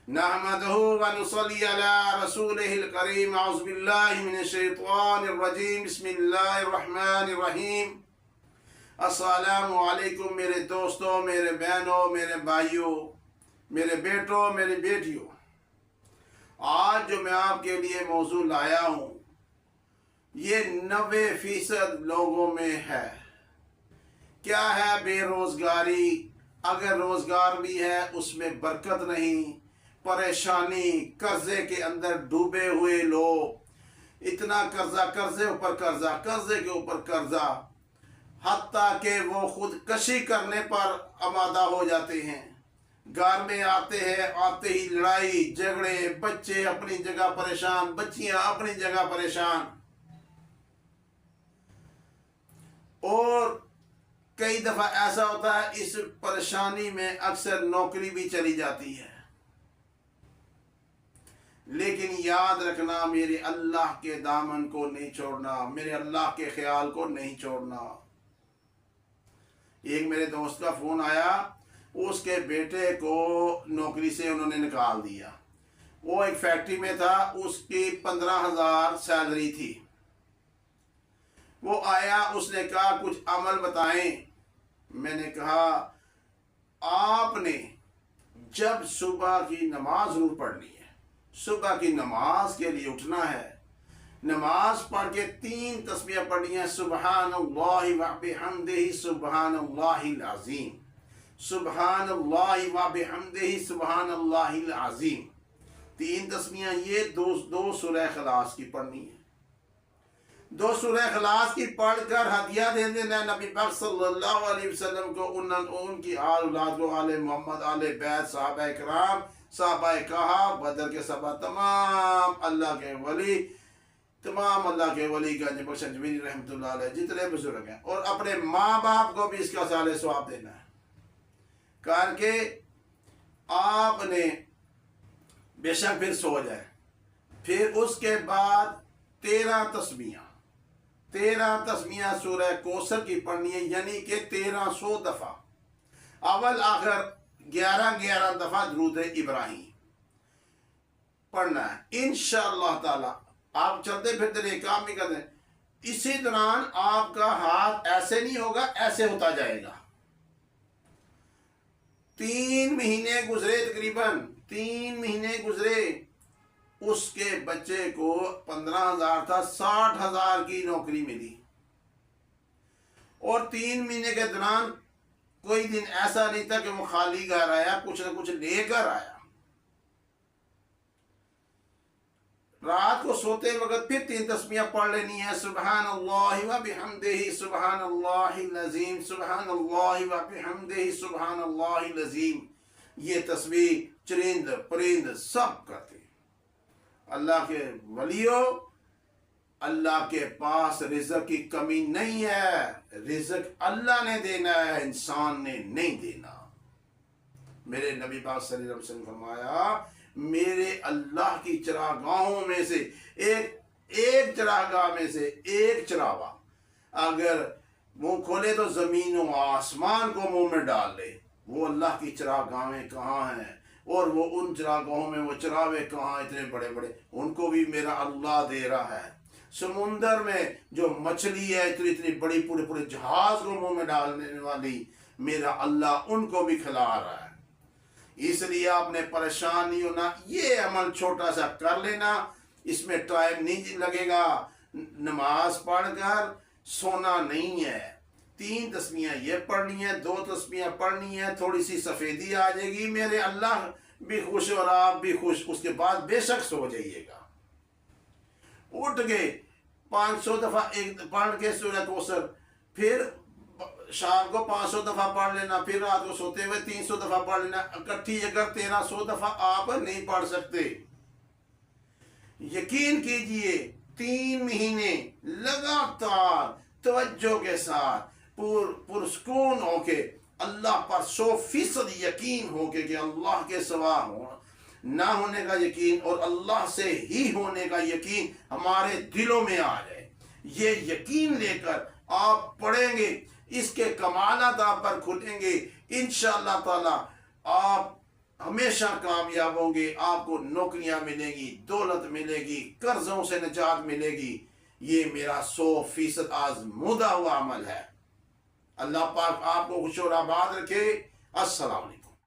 नहमदहु व नुसल्ली अला रसूलिहिल करीम। औज़ु बिल्लाहि मिनश शैतानिर रजीम। बिस्मिल्लाहिर रहमानिर रहीम। अस्सलामु अलैकुम मेरे दोस्तों, मेरे बहनों, मेरे भाइयों, मेरे बेटों, मेरी बेटियों। आज जो मैं आपके लिए मौजू लाया हूँ ये 90% लोगों में है। क्या है? बेरोजगारी। अगर रोजगार भी है उसमें बरकत नहीं, परेशानी, कर्जे के अंदर डूबे हुए लोग, इतना कर्जा, कर्जे ऊपर कर्जा, कर्जे के ऊपर कर्जा, हत्ता कि वो खुदकशी करने पर आमादा हो जाते हैं। घर में आते हैं, आते ही लड़ाई झगड़े, बच्चे अपनी जगह परेशान, बच्चियां अपनी जगह परेशान। और कई दफा ऐसा होता है इस परेशानी में अक्सर नौकरी भी चली जाती है। लेकिन याद रखना, मेरे अल्लाह के दामन को नहीं छोड़ना, मेरे अल्लाह के ख्याल को नहीं छोड़ना। एक मेरे दोस्त का फोन आया, उसके बेटे को नौकरी से उन्होंने निकाल दिया। वो एक फैक्ट्री में था, उसकी 15,000 सैलरी थी। वो आया, उसने कहा कुछ अमल बताएं। मैंने कहा आपने जब सुबह की नमाज जरूर पढ़नी है, सुबह की नमाज के लिए उठना है, नमाज पढ़ के 3 तस्बीह पढ़नी है, सुबहानल्लाहि व बिहम्दिही सुबहानल्लाहिल अज़ीम, सुबहानल्लाहि व बिहम्दिही सुबहानल्लाहिल अज़ीम। 3 तस्बीह ये दो सूरह इखलास की पढ़नी है। 2 सूरह इखलास की पढ़कर हदिया दे देना नबी पाक सल्लल्लाहु अलैहि वसल्लम को, उनकी आल औलाद को, आले मोहम्मद, आले बैत, सहाबा इकराम, सहाबा कहा, बदर के सहाबा, तमाम अल्लाह के वली, तमाम अल्लाह के वली गंज बख्श जमीनी रहमतुल्लाह अलैह जितने बुजुर्ग हैं, और अपने माँ बाप को भी इसका साले सवाब देना है। करके आपने बेशक फिर सो जाए, फिर उसके बाद 13 तस्बीह सूरह कौसर की पढ़नी है, यानी कि 1300 दफा, अवल आखिर 11 दफा दुरूद इब्राहिम पढ़ना है। इंशाअल्लाह ताला आप चलते फिरते काम भी करते हैं, इसी दौरान आपका हाथ ऐसे नहीं होगा, ऐसे होता जाएगा। 3 महीने गुजरे, तकरीबन 3 महीने गुजरे, उसके बच्चे को 15,000 था, 60,000 की नौकरी मिली। और 3 महीने के दौरान कोई दिन ऐसा नहीं था कि वो खाली घर आया, कुछ ना कुछ लेकर आया। रात को सोते वक्त फिर 3 तस्बीह पढ़ लेनी है, सुबहानल्लाहि व बिहम्दिही सुबहानल्लाहिल अज़ीम, सुबहानल्लाहि व बिहम्दिही सुबहानल्लाहिल अज़ीम। ये तस्बीह चरिंद परिंद सब करते। अल्लाह के वलियों, अल्लाह के पास रिज़्क़ की कमी नहीं है। रिज़्क़ अल्लाह ने देना है, इंसान ने नहीं देना। मेरे नबी पाक सल्लल्लाहु अलैहि वसल्लम फरमाया, मेरे अल्लाह की चरागाहों में से एक चरागाह में से एक चरावा अगर मुंह खोले तो जमीन और आसमान को मुंह में डाल ले। वो अल्लाह की चरागाहें कहाँ हैं, और वो उन चरागाहों में वो चरावे कहाँ इतने बड़े बड़े, उनको भी मेरा अल्लाह दे रहा है। समुंदर में जो मछली है इतनी इतनी बड़ी, पूरे पूरे जहाज को मुंह में डालने वाली, मेरा अल्लाह उनको भी खिला रहा है। इसलिए आपने परेशान नहीं होना, ये अमल छोटा सा कर लेना, इसमें टाइम नहीं लगेगा। नमाज पढ़कर सोना नहीं है। 3 तस्बीह ये पढ़नी है, 2 तस्बीह पढ़नी है, थोड़ी सी सफेदी आ जाएगी, मेरे अल्लाह भी खुश और आप भी खुश। उसके बाद बेशक सो जाइएगा। उठ गए 500 दफा एक पढ़ के सूरह कौसर, फिर शाम को 500 दफा पढ़ लेना, फिर रात को सोते हुए 300 दफा पढ़ लेना। इकट्ठी अगर 1300 दफा आप नहीं पढ़ सकते, यकीन कीजिए 3 महीने लगातार तवज्जो के साथ पुरसकून होके, अल्लाह पर 100% यकीन होके कि अल्लाह के सिवा ना होने का यकीन और अल्लाह से ही होने का यकीन हमारे दिलों में आ जाए। ये यकीन लेकर आप पढ़ेंगे, इसके कमालात आप पर खुलेंगे। इंशाअल्लाह ताला आप ہمیشہ کامیاب ہوں گے، آپ کو نوکریاں ملیں گی، دولت ملے گی، قرضوں سے نجات ملے گی۔ یہ میرا 100% آزمودہ ہوا عمل ہے۔ اللہ پاک آپ کو خوش و آباد رکھے۔ السلام علیکم۔